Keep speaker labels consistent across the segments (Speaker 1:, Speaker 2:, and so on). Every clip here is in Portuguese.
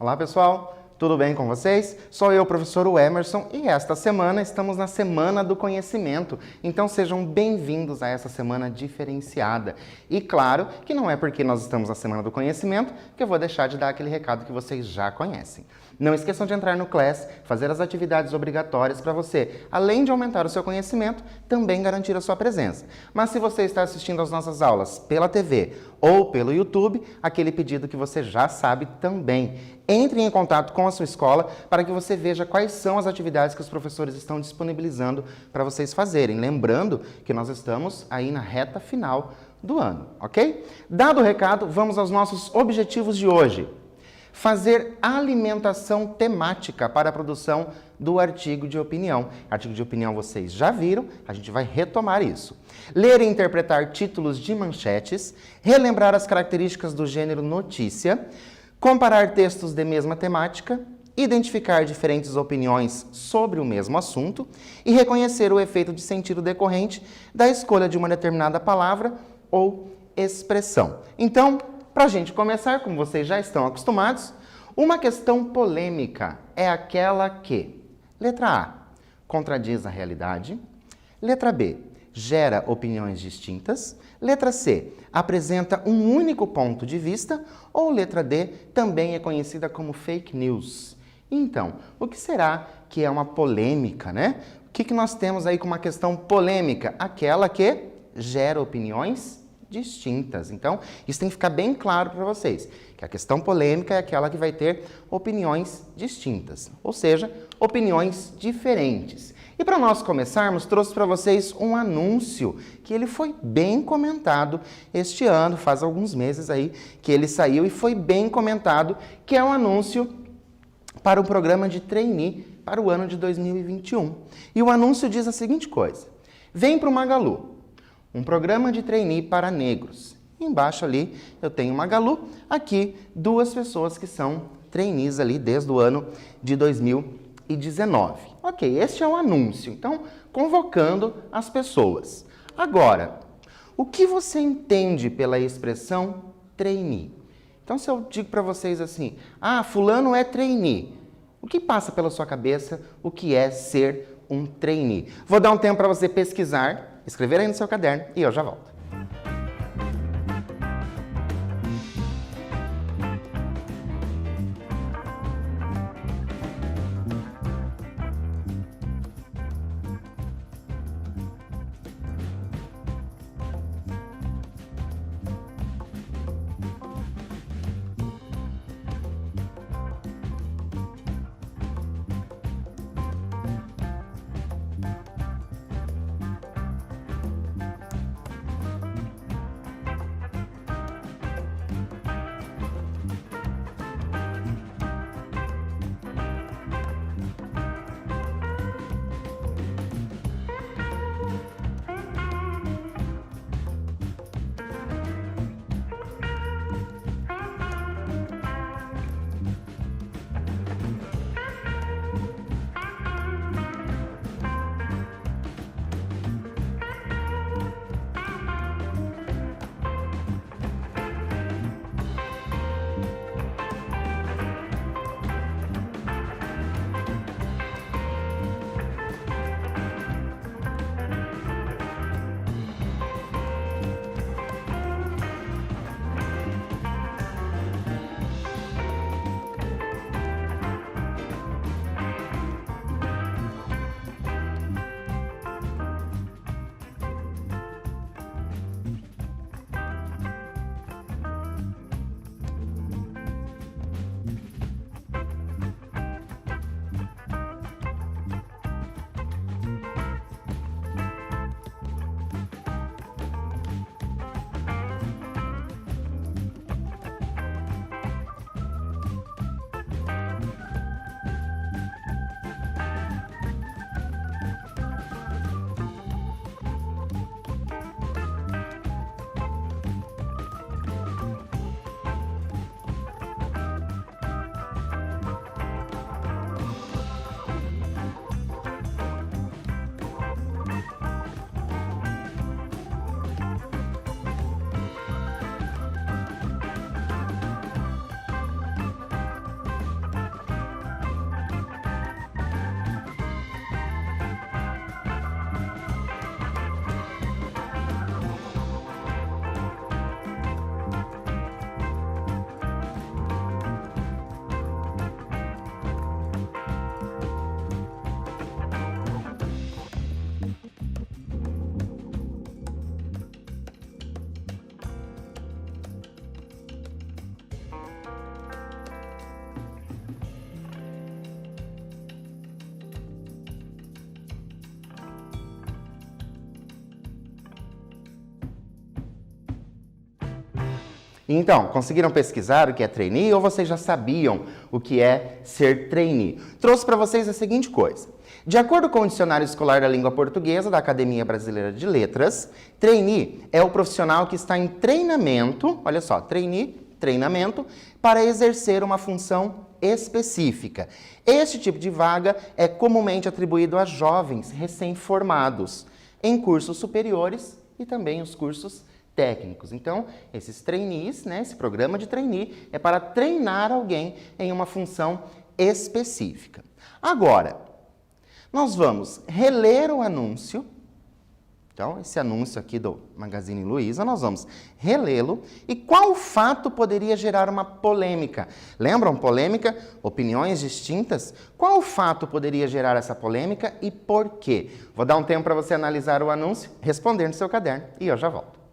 Speaker 1: Olá pessoal, tudo bem com vocês? Sou eu, professor Emerson, e esta semana estamos na Semana do Conhecimento, então sejam bem-vindos a essa semana diferenciada. E claro que não é porque nós estamos na Semana do Conhecimento que eu vou deixar de dar aquele recado que vocês já conhecem. Não esqueçam de entrar no Class, fazer as atividades obrigatórias para você, além de aumentar o seu conhecimento, também garantir a sua presença. Mas se você está assistindo às nossas aulas pela TV ou pelo YouTube, aquele pedido que você já sabe também. Entre em contato com a sua escola para que você veja quais são as atividades que os professores estão disponibilizando para vocês fazerem. Lembrando que nós estamos aí na reta final do ano, ok? Dado o recado, vamos aos nossos objetivos de hoje. Fazer alimentação temática para a produção do artigo de opinião. Artigo de opinião vocês já viram, a gente vai retomar isso. Ler e interpretar títulos de manchetes, relembrar as características do gênero notícia, comparar textos de mesma temática, identificar diferentes opiniões sobre o mesmo assunto e reconhecer o efeito de sentido decorrente da escolha de uma determinada palavra ou expressão. Então, para a gente começar, como vocês já estão acostumados, uma questão polêmica é aquela que, letra A, contradiz a realidade, letra B, gera opiniões distintas, letra C, apresenta um único ponto de vista, ou letra D, também é conhecida como fake news. Então, o que será que é uma polêmica, né? O que nós temos aí com uma questão polêmica? Aquela que gera opiniões distintas. Então, isso tem que ficar bem claro para vocês, que a questão polêmica é aquela que vai ter opiniões distintas, ou seja, opiniões diferentes. E para nós começarmos, trouxe para vocês um anúncio que ele foi bem comentado este ano, faz alguns meses aí que ele saiu e foi bem comentado, que é um anúncio para o programa de trainee para o ano de 2021. E o anúncio diz a seguinte coisa: vem para o Magalu, um programa de trainee para negros. Embaixo ali eu tenho Magalu, aqui duas pessoas que são trainees ali desde o ano de 2019. Ok, este é o anúncio, então convocando as pessoas. Agora, o que você entende pela expressão trainee? Então se eu digo para vocês assim, fulano é trainee, o que passa pela sua cabeça o que é ser um trainee? Vou dar um tempo para você pesquisar, escrever aí no seu caderno e eu já volto. Então, conseguiram pesquisar o que é trainee ou vocês já sabiam o que é ser trainee? Trouxe para vocês a seguinte coisa. De acordo com o Dicionário Escolar da Língua Portuguesa da Academia Brasileira de Letras, trainee é o profissional que está em treinamento, olha só, trainee, treinamento, para exercer uma função específica. Este tipo de vaga é comumente atribuído a jovens recém-formados em cursos superiores e também os cursos técnicos. Então, esses trainees, né, esse programa de trainee é para treinar alguém em uma função específica. Agora, nós vamos reler o anúncio. Então, esse anúncio aqui do Magazine Luiza, nós vamos relê-lo. E qual fato poderia gerar uma polêmica? Lembram polêmica? Opiniões distintas? Qual fato poderia gerar essa polêmica e por quê? Vou dar um tempo para você analisar o anúncio, responder no seu caderno e eu já volto.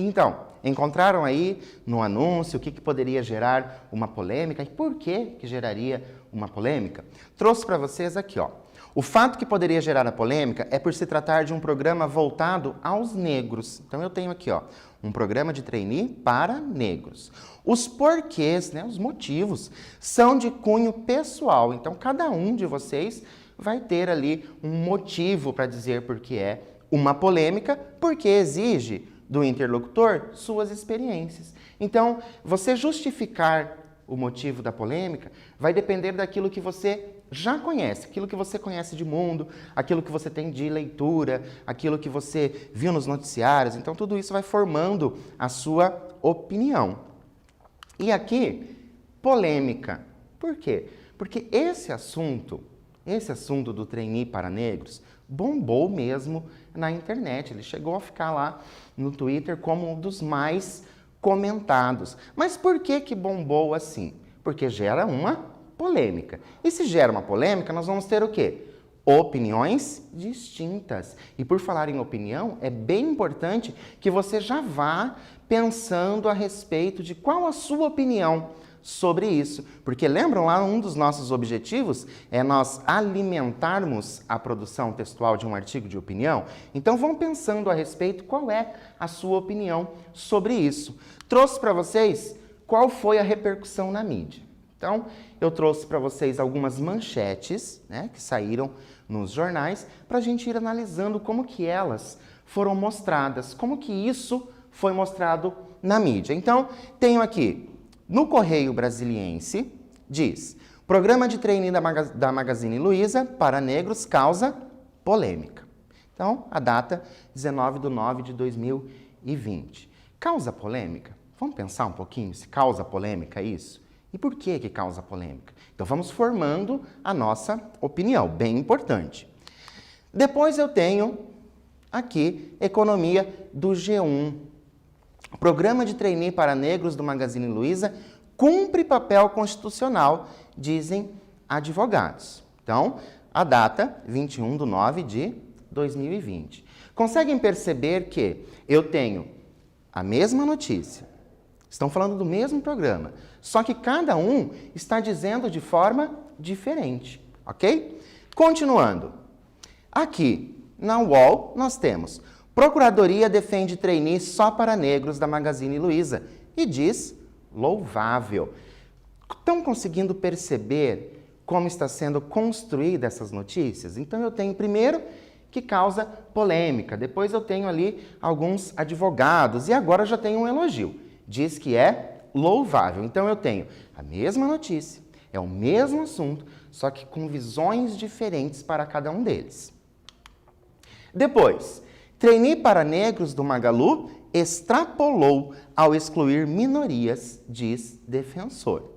Speaker 1: Então, encontraram aí no anúncio o que poderia gerar uma polêmica e por que geraria uma polêmica? Trouxe para vocês aqui, ó. O fato que poderia gerar a polêmica é por se tratar de um programa voltado aos negros. Então eu tenho aqui, ó, um programa de trainee para negros. Os porquês, né, os motivos, são de cunho pessoal. Então cada um de vocês vai ter ali um motivo para dizer por que é uma polêmica, porque exige do interlocutor suas experiências. Então, você justificar o motivo da polêmica vai depender daquilo que você já conhece, aquilo que você conhece de mundo, aquilo que você tem de leitura, aquilo que você viu nos noticiários. Então, tudo isso vai formando a sua opinião. E aqui, polêmica. Por quê? Porque esse assunto do trainee para negros, bombou mesmo na internet. Ele chegou a ficar lá no Twitter como um dos mais comentados. Mas por que que bombou assim? Porque gera uma polêmica. E se gera uma polêmica, nós vamos ter o quê? Opiniões distintas. E por falar em opinião, é bem importante que você já vá pensando a respeito de qual a sua opinião sobre isso. Porque lembram lá, um dos nossos objetivos é nós alimentarmos a produção textual de um artigo de opinião? Então vão pensando a respeito qual é a sua opinião sobre isso. Trouxe para vocês qual foi a repercussão na mídia. Então, eu trouxe para vocês algumas manchetes, né, que saíram nos jornais, para a gente ir analisando como que elas foram mostradas, como que isso foi mostrado na mídia. Então, tenho aqui, no Correio Brasiliense, diz: programa de trainee da Magazine Luiza para negros causa polêmica. Então, a data 19/9/2020. Causa polêmica? Vamos pensar um pouquinho se causa polêmica isso? E por que que causa polêmica? Então vamos formando a nossa opinião, bem importante. Depois eu tenho aqui Economia do G1. Programa de trainee para negros do Magazine Luiza cumpre papel constitucional, dizem advogados. Então, a data 21/9/2020. Conseguem perceber que eu tenho a mesma notícia, estão falando do mesmo programa, só que cada um está dizendo de forma diferente, ok? Continuando. Aqui, na UOL, nós temos: Procuradoria defende trainee só para negros da Magazine Luiza e diz louvável. Estão conseguindo perceber como está sendo construída essas notícias? Então eu tenho primeiro que causa polêmica, depois eu tenho ali alguns advogados e agora já tenho um elogio. Diz que é louvável. Então eu tenho a mesma notícia, é o mesmo assunto, só que com visões diferentes para cada um deles. Depois, trainee para negros do Magalu extrapolou ao excluir minorias, diz defensor.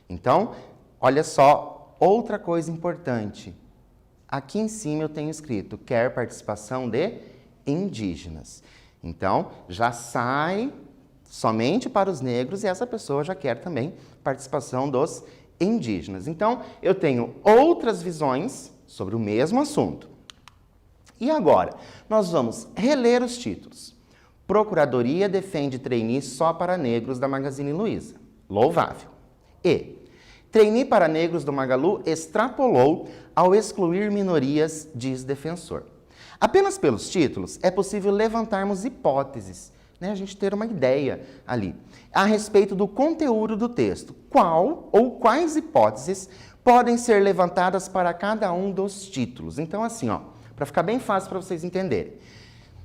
Speaker 1: Então, olha só, outra coisa importante. Aqui em cima eu tenho escrito: quer participação de indígenas. Então, já sai somente para os negros e essa pessoa já quer também participação dos indígenas. Então, eu tenho outras visões sobre o mesmo assunto. E agora, nós vamos reler os títulos. Procuradoria defende trainee só para negros da Magazine Luiza. Louvável. E trainee para negros do Magalu extrapolou ao excluir minorias, diz defensor. Apenas pelos títulos é possível levantarmos hipóteses, né, a gente ter uma ideia ali, a respeito do conteúdo do texto. Qual ou quais hipóteses podem ser levantadas para cada um dos títulos? Então, assim, ó, para ficar bem fácil para vocês entenderem.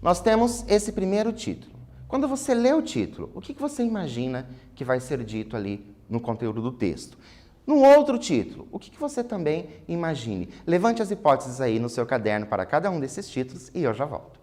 Speaker 1: Nós temos esse primeiro título. Quando você lê o título, o que você imagina que vai ser dito ali no conteúdo do texto? No outro título, o que você também imagine? Levante as hipóteses aí no seu caderno para cada um desses títulos e eu já volto.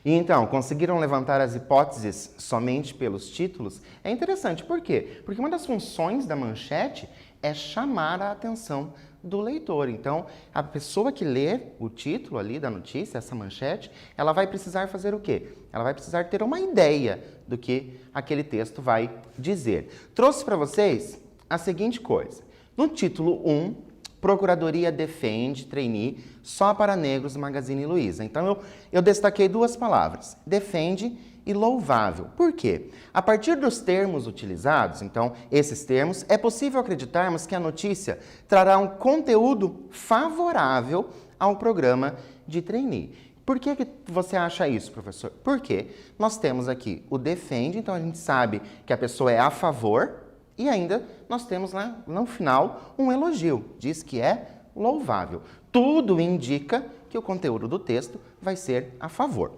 Speaker 1: E então, conseguiram levantar as hipóteses somente pelos títulos? É interessante, por quê? Porque uma das funções da manchete é chamar a atenção do leitor. Então, a pessoa que lê o título ali da notícia, essa manchete, ela vai precisar fazer o quê? Ela vai precisar ter uma ideia do que aquele texto vai dizer. Trouxe para vocês a seguinte coisa. No título 1, Procuradoria defende trainee só para negros do Magazine Luiza. Então, eu destaquei duas palavras, defende e louvável. Por quê? A partir dos termos utilizados, então, esses termos, é possível acreditarmos que a notícia trará um conteúdo favorável ao programa de trainee. Por que você acha isso, professor? Porque nós temos aqui o defende, então a gente sabe que a pessoa é a favor, e ainda nós temos lá no final um elogio, diz que é louvável. Tudo indica que o conteúdo do texto vai ser a favor.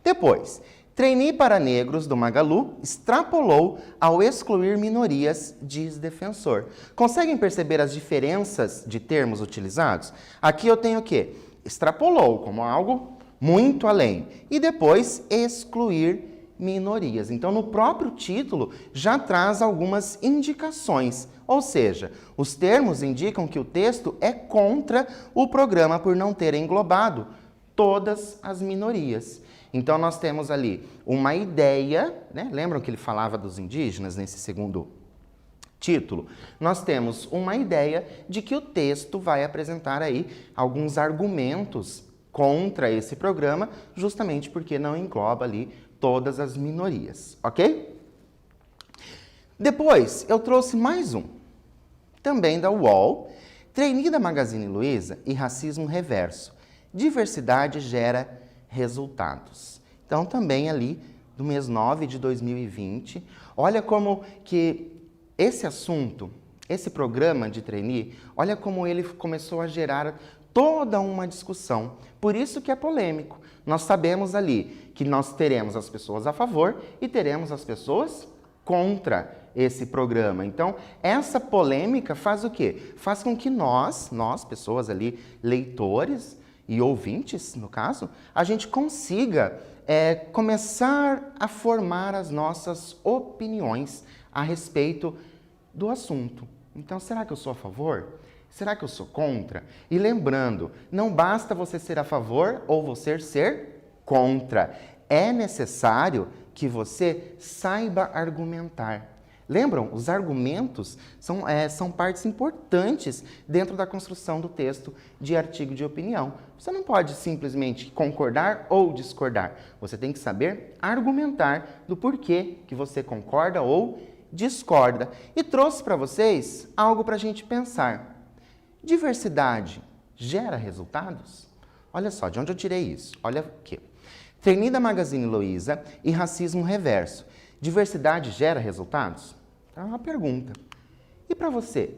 Speaker 1: Depois, trainee para negros do Magalu extrapolou ao excluir minorias, diz defensor. Conseguem perceber as diferenças de termos utilizados? Aqui eu tenho o quê? Extrapolou como algo muito além. E depois, excluir minorias. Então, no próprio título já traz algumas indicações, ou seja, os termos indicam que o texto é contra o programa por não ter englobado todas as minorias. Então, nós temos ali uma ideia, né? Lembram que ele falava dos indígenas nesse segundo título? Nós temos uma ideia de que o texto vai apresentar aí alguns argumentos contra esse programa, justamente porque não engloba ali todas as minorias, ok? Depois, eu trouxe mais um, também da UOL, trainee da Magazine Luiza e racismo reverso. Diversidade gera resultados. Então, também ali, do mês 9 de 2020, olha como que esse assunto, esse programa de trainee, olha como ele começou a gerar toda uma discussão. Por isso que é polêmico. Nós sabemos ali que nós teremos as pessoas a favor e teremos as pessoas contra esse programa. Então, essa polêmica faz o quê? Faz com que nós pessoas ali, leitores e ouvintes, no caso, a gente consiga começar a formar as nossas opiniões a respeito do assunto. Então, será que eu sou a favor? Será que eu sou contra? E lembrando, não basta você ser a favor ou você ser contra. É necessário que você saiba argumentar. Lembram? Os argumentos são partes importantes dentro da construção do texto de artigo de opinião. Você não pode simplesmente concordar ou discordar. Você tem que saber argumentar do porquê que você concorda ou discorda. E trouxe para vocês algo para a gente pensar. Diversidade gera resultados? Olha só, de onde eu tirei isso? Olha aqui. Trainee da Magazine Luiza e racismo reverso. Diversidade gera resultados? É uma pergunta. E para você?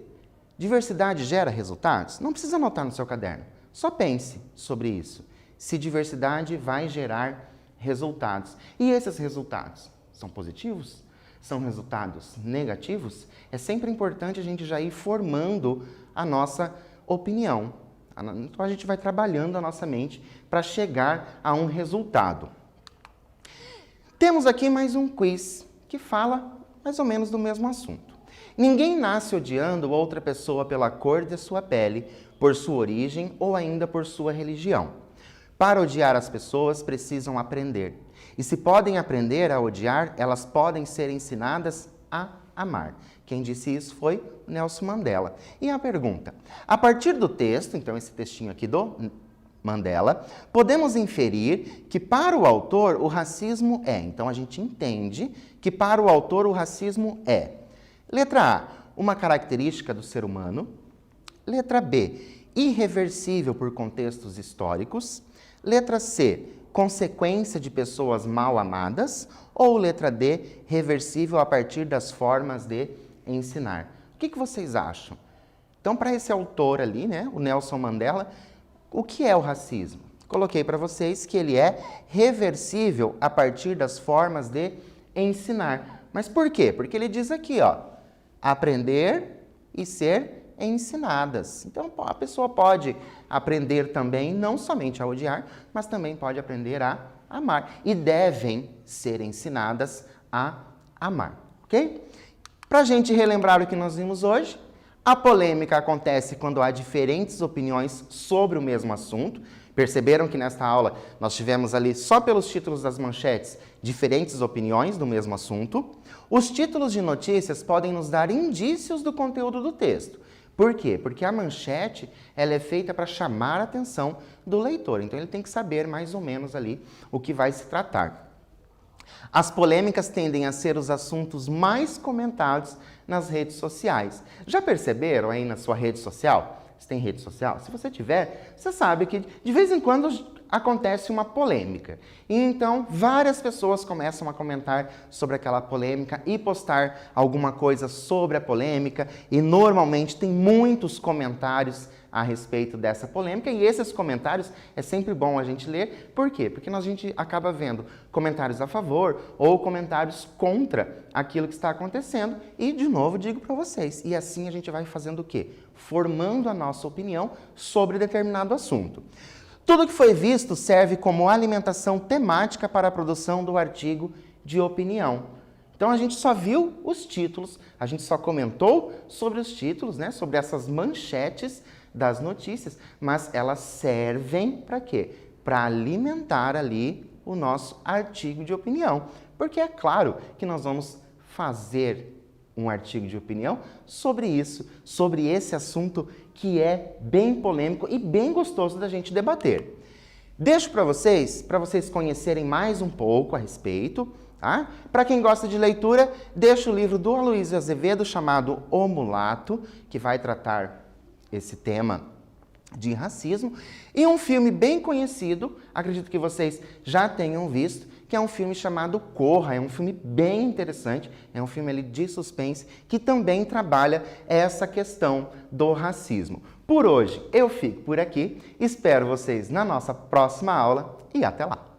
Speaker 1: Diversidade gera resultados? Não precisa anotar no seu caderno. Só pense sobre isso. Se diversidade vai gerar resultados. E esses resultados são positivos? São resultados negativos? É sempre importante a gente já ir formando a nossa opinião. Então, a gente vai trabalhando a nossa mente para chegar a um resultado. Temos aqui mais um quiz que fala mais ou menos do mesmo assunto. Ninguém nasce odiando outra pessoa pela cor de sua pele, por sua origem ou ainda por sua religião. Para odiar as pessoas, precisam aprender. E se podem aprender a odiar, elas podem ser ensinadas a amar. Quem disse isso foi Nelson Mandela. E a pergunta: a partir do texto, então esse textinho aqui do Mandela, podemos inferir que para o autor o racismo é. Então a gente entende que para o autor o racismo é. Letra A, uma característica do ser humano. Letra B, irreversível por contextos históricos. Letra C, consequência de pessoas mal amadas. Ou letra D, reversível a partir das formas de ensinar. O que vocês acham? Então, para esse autor ali, né, o Nelson Mandela, o que é o racismo? Coloquei para vocês que ele é reversível a partir das formas de ensinar. Mas por quê? Porque ele diz aqui, ó, aprender e ser ensinadas. Então, a pessoa pode aprender também, não somente a odiar, mas também pode aprender a amar e devem ser ensinadas a amar, ok? Para a gente relembrar o que nós vimos hoje, a polêmica acontece quando há diferentes opiniões sobre o mesmo assunto. Perceberam que nesta aula nós tivemos ali, só pelos títulos das manchetes, diferentes opiniões do mesmo assunto. Os títulos de notícias podem nos dar indícios do conteúdo do texto. Por quê? Porque a manchete ela é feita para chamar a atenção do leitor. Então ele tem que saber mais ou menos ali o que vai se tratar. As polêmicas tendem a ser os assuntos mais comentados nas redes sociais. Já perceberam aí na sua rede social? Você tem rede social? Se você tiver, você sabe que de vez em quando acontece uma polêmica. E então várias pessoas começam a comentar sobre aquela polêmica e postar alguma coisa sobre a polêmica. E normalmente tem muitos comentários a respeito dessa polêmica, e esses comentários é sempre bom a gente ler. Por quê? Porque a gente acaba vendo comentários a favor ou comentários contra aquilo que está acontecendo, e de novo digo para vocês, e assim a gente vai fazendo o quê? Formando a nossa opinião sobre determinado assunto. Tudo que foi visto serve como alimentação temática para a produção do artigo de opinião. Então a gente só viu os títulos, a gente só comentou sobre os títulos, né, sobre essas manchetes das notícias, mas elas servem para quê? Para alimentar ali o nosso artigo de opinião. Porque é claro que nós vamos fazer um artigo de opinião sobre isso, sobre esse assunto que é bem polêmico e bem gostoso da gente debater. Deixo para vocês conhecerem mais um pouco a respeito. Tá? Para quem gosta de leitura, deixo o livro do Aloysio Azevedo chamado O Mulato, que vai tratar esse tema de racismo, e um filme bem conhecido, acredito que vocês já tenham visto, que é um filme chamado Corra. É um filme bem interessante, é um filme ali de suspense que também trabalha essa questão do racismo. Por hoje eu fico por aqui, espero vocês na nossa próxima aula e até lá!